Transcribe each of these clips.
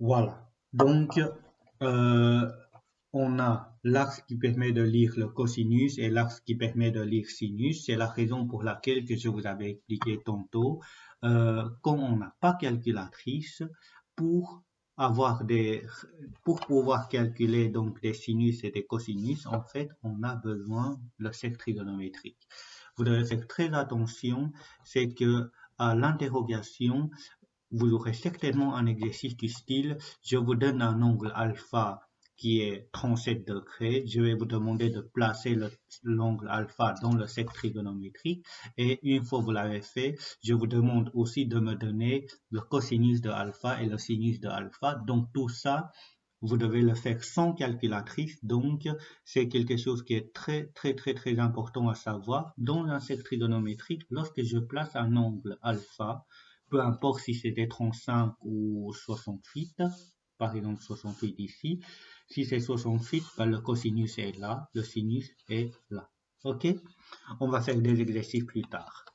Voilà. Donc, euh, on a l'axe qui permet de lire le cosinus et l'axe qui permet de lire sinus. C'est la raison pour laquelle que je vous avais expliqué tantôt. Quand on n'a pas calculatrice, pour avoir des, pour pouvoir calculer donc des sinus et des cosinus, en fait, on a besoin de cercle trigonométrique. Vous devez faire très attention, c'est que à l'interrogation, vous aurez certainement un exercice du style, je vous donne un angle alpha qui est 37 degrés, je vais vous demander de placer l'angle alpha dans le cercle trigonométrique et une fois que vous l'avez fait, je vous demande aussi de me donner le cosinus de alpha et le sinus de alpha. Donc tout ça, vous devez le faire sans calculatrice, donc c'est quelque chose qui est très important à savoir. Dans un cercle trigonométrique, lorsque je place un angle alpha, peu importe si c'était 35 ou 68, par exemple 68 ici, si c'est 68, ben le cosinus est là, le sinus est là. Ok? On va faire des exercices plus tard.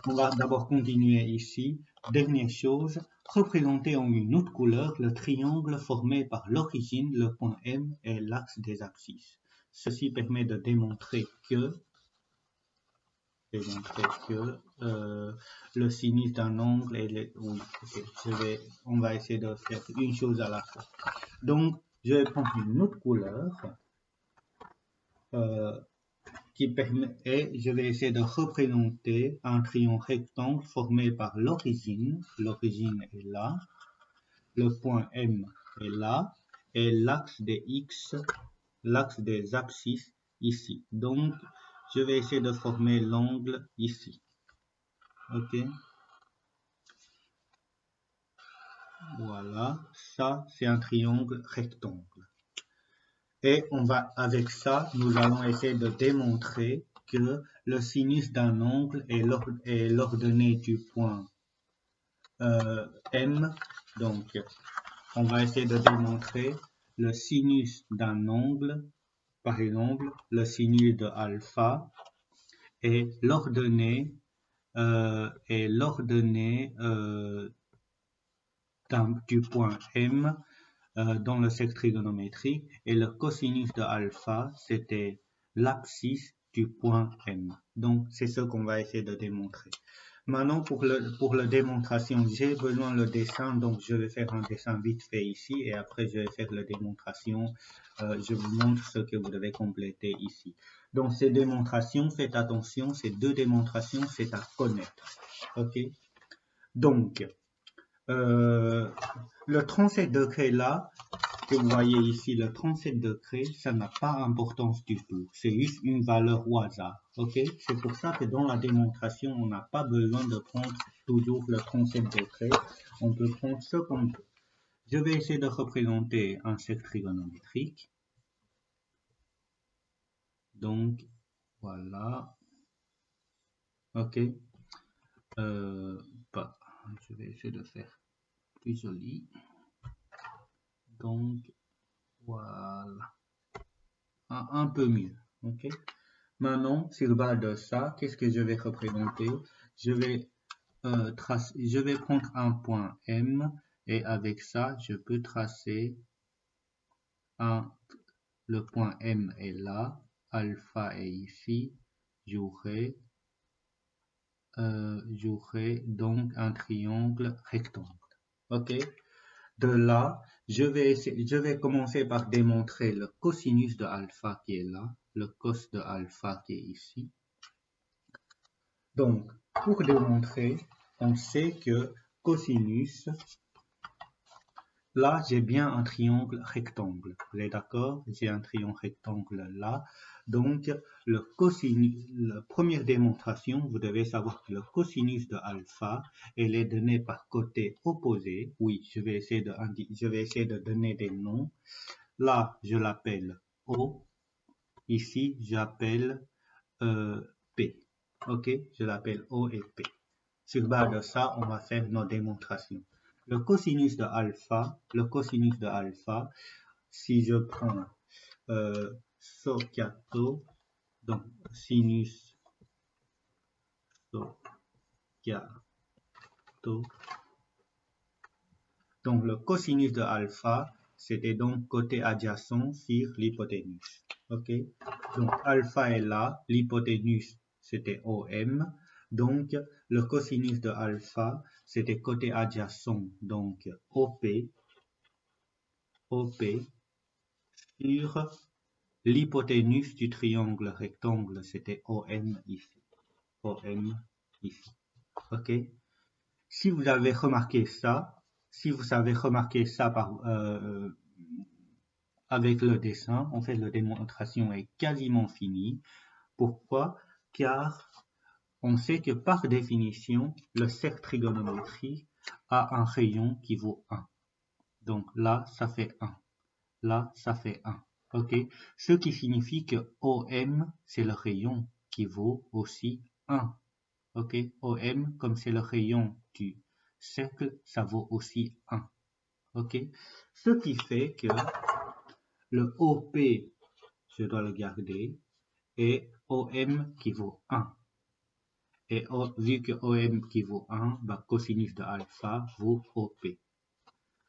On va d'abord continuer ici. Dernière chose, représenter en une autre couleur le triangle formé par l'origine, le point M et l'axe des abscisses. Ceci permet de démontrer que le sinus d'un angle est oui, okay. On va essayer de faire une chose à la fois. Donc, je vais prendre une autre couleur qui permet, et je vais essayer de représenter un triangle rectangle formé par l'origine. L'origine est là, le point M est là, et l'axe des X, l'axe des abscisses ici. Donc, je vais essayer de former l'angle ici. Ok? Voilà, ça c'est un triangle rectangle. Et on va, avec ça, nous allons essayer de démontrer que le sinus d'un angle est l'ordonnée du point M. Donc, on va essayer de démontrer le sinus d'un angle, par exemple, le sinus de alpha est l'ordonnée du point M dans le cercle trigonométrique et le cosinus de alpha, c'était l'abscisse du point M. Donc, c'est ce qu'on va essayer de démontrer. Maintenant, pour la démonstration, j'ai besoin de dessin, donc je vais faire un dessin vite fait ici et après je vais faire la démonstration. Je vous montre ce que vous devez compléter ici. Donc, ces démonstrations, faites attention, ces deux démonstrations, c'est à connaître. Ok? Donc, le 37 degrés là, que vous voyez ici, le 37 degrés, ça n'a pas d'importance du tout. C'est juste une valeur au hasard. Ok? C'est pour ça que dans la démonstration, on n'a pas besoin de prendre toujours le 37 degrés. On peut prendre ce qu'on veut. Je vais essayer de représenter un cercle trigonométrique. Donc, voilà. Ok? Je vais essayer de faire plus joli. Donc, voilà. Un peu mieux. Ok? Maintenant, sur base de ça, qu'est-ce que je vais représenter? Je vais prendre un point M et avec ça, je peux tracer le point M est là, alpha est ici, j'aurai donc un triangle rectangle. Ok? De là, je vais commencer par démontrer le cosinus de alpha qui est là, le cos de alpha qui est ici. Donc, pour démontrer, on sait que cosinus, là, j'ai bien un triangle rectangle. Vous êtes d'accord? J'ai un triangle rectangle là. Donc, la première démonstration, vous devez savoir que le cosinus de alpha, elle est donnée par côté opposé. Oui, je vais essayer de donner des noms. Là, je l'appelle O. Ici, j'appelle P. Ok, je l'appelle O et P. Sur base de ça, on va faire nos démonstrations. Le cosinus de alpha, si je prends Socchiato, donc sinus Socchiato Donc, le cosinus de alpha, c'était donc côté adjacent sur l'hypoténuse. OK? Donc, alpha est là, l'hypoténuse, c'était OM. Donc, le cosinus de alpha, c'était côté adjacent, donc OP sur l'hypoténuse du triangle rectangle, c'était OM ici. OM ici. OK? Si vous avez remarqué ça, avec le dessin, en fait, la démonstration est quasiment finie. Pourquoi? Car on sait que par définition, le cercle trigonométrique a un rayon qui vaut 1. Donc là, ça fait 1. Là, ça fait 1. OK? Ce qui signifie que OM, c'est le rayon qui vaut aussi 1. OK? OM, comme c'est le rayon du cercle, ça vaut aussi 1. OK? Ce qui fait que le OP, je dois le garder, et OM qui vaut 1. Et vu que OM qui vaut 1, bah, cosinus de alpha vaut OP.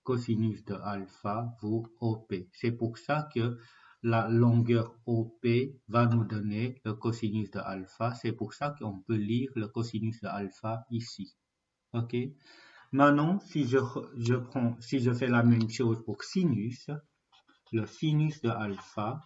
Cosinus de alpha vaut OP. C'est pour ça que la longueur OP va nous donner le cosinus de alpha. C'est pour ça qu'on peut lire le cosinus de alpha ici. OK? Maintenant, si je fais la même chose pour sinus, le sinus de alpha,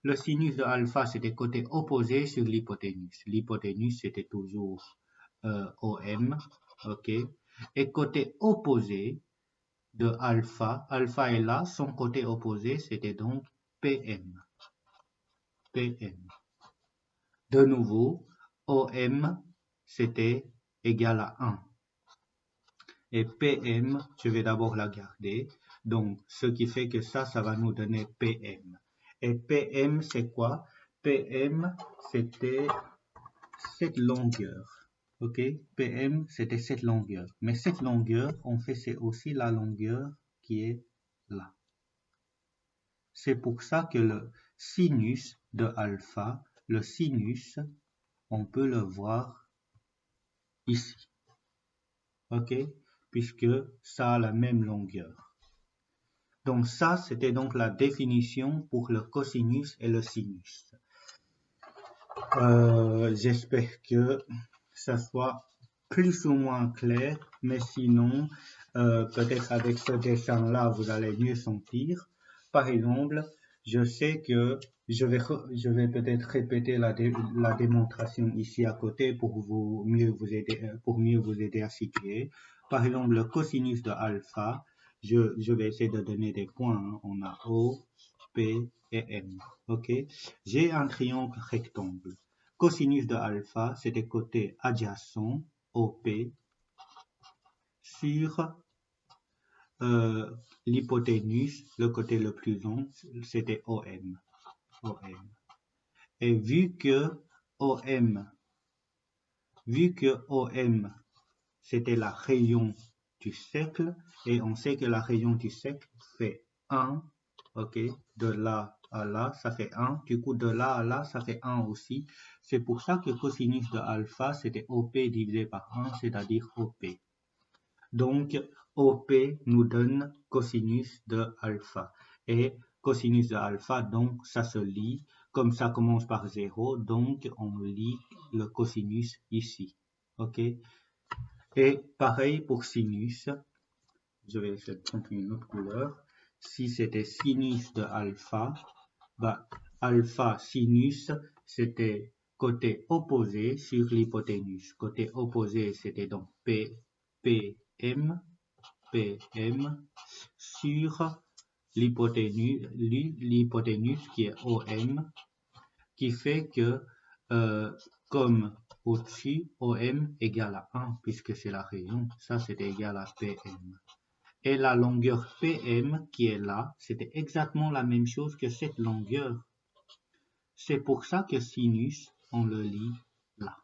le sinus de alpha, c'était côté opposé sur l'hypoténuse. L'hypoténuse, c'était toujours OM, OK? Et côté opposé de alpha, alpha est là, son côté opposé, c'était donc PM. PM. De nouveau, OM, c'était égal à 1. Et PM, je vais d'abord la garder. Donc, ce qui fait que ça va nous donner PM. Et PM, c'est quoi? PM, c'était cette longueur. OK? PM, c'était cette longueur. Mais cette longueur, en fait, c'est aussi la longueur qui est là. C'est pour ça que le sinus de alpha, le sinus, on peut le voir ici. OK? Puisque ça a la même longueur. Donc ça, c'était donc la définition pour le cosinus et le sinus. J'espère que ça soit plus ou moins clair, mais sinon, peut-être avec ce dessin-là, vous allez mieux sentir. Par exemple, je sais que je vais peut-être répéter la démonstration ici à côté pour mieux vous aider à situer. Par exemple, le cosinus de alpha, je vais essayer de donner des points. Hein. On a O, P et M. OK? J'ai un triangle rectangle. Cosinus de alpha, c'était côté adjacent, OP, sur l'hypoténuse, le côté le plus long, c'était OM. Et vu que OM, c'était la rayon du cercle, et on sait que la rayon du cercle fait 1, ok, de là à là, ça fait 1, du coup de là à là, ça fait 1 aussi. C'est pour ça que cosinus de alpha, c'était OP divisé par 1, c'est-à-dire OP. Donc, OP nous donne cosinus de alpha. Et cosinus de alpha, donc, ça se lit, comme ça commence par 0, donc on lit le cosinus ici. OK? Et pareil pour sinus. Je vais essayer de prendre une autre couleur. Si c'était sinus de alpha, bah, alpha sinus, c'était côté opposé sur l'hypoténuse. Côté opposé, c'était donc PM sur l'hypoténuse qui est OM, qui fait que comme au-dessus, OM égale à 1, puisque c'est la rayon, ça c'était égal à PM. Et la longueur PM qui est là, c'était exactement la même chose que cette longueur. C'est pour ça que sinus, on le lit là.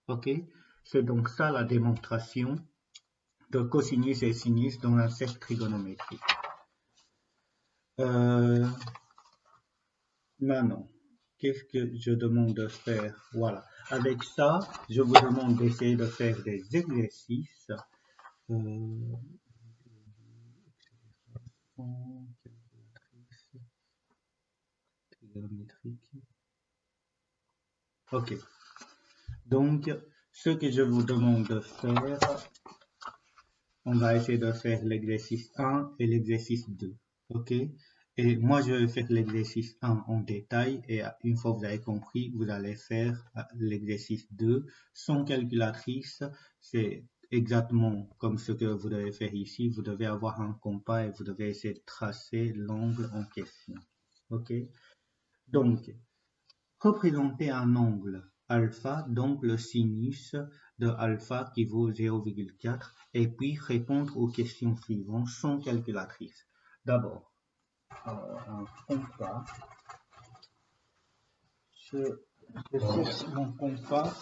OK? C'est donc ça la démonstration de cosinus et sinus dans un cercle trigonométrique. Maintenant, qu'est-ce que je demande de faire? Voilà. Avec ça, je vous demande d'essayer de faire des exercices. Sans calculatrice trigonométrique. Ok. Donc, ce que je vous demande de faire, on va essayer de faire l'exercice 1 et l'exercice 2. Ok? Et moi, je vais faire l'exercice 1 en détail et une fois que vous avez compris, vous allez faire l'exercice 2 sans calculatrice. C'est exactement comme ce que vous devez faire ici. Vous devez avoir un compas et vous devez essayer de tracer l'angle en question. Ok? Donc, représenter un angle alpha, donc le sinus de alpha qui vaut 0,4, et puis répondre aux questions suivantes sans calculatrice. D'abord, un compas. Je cherche mon compas.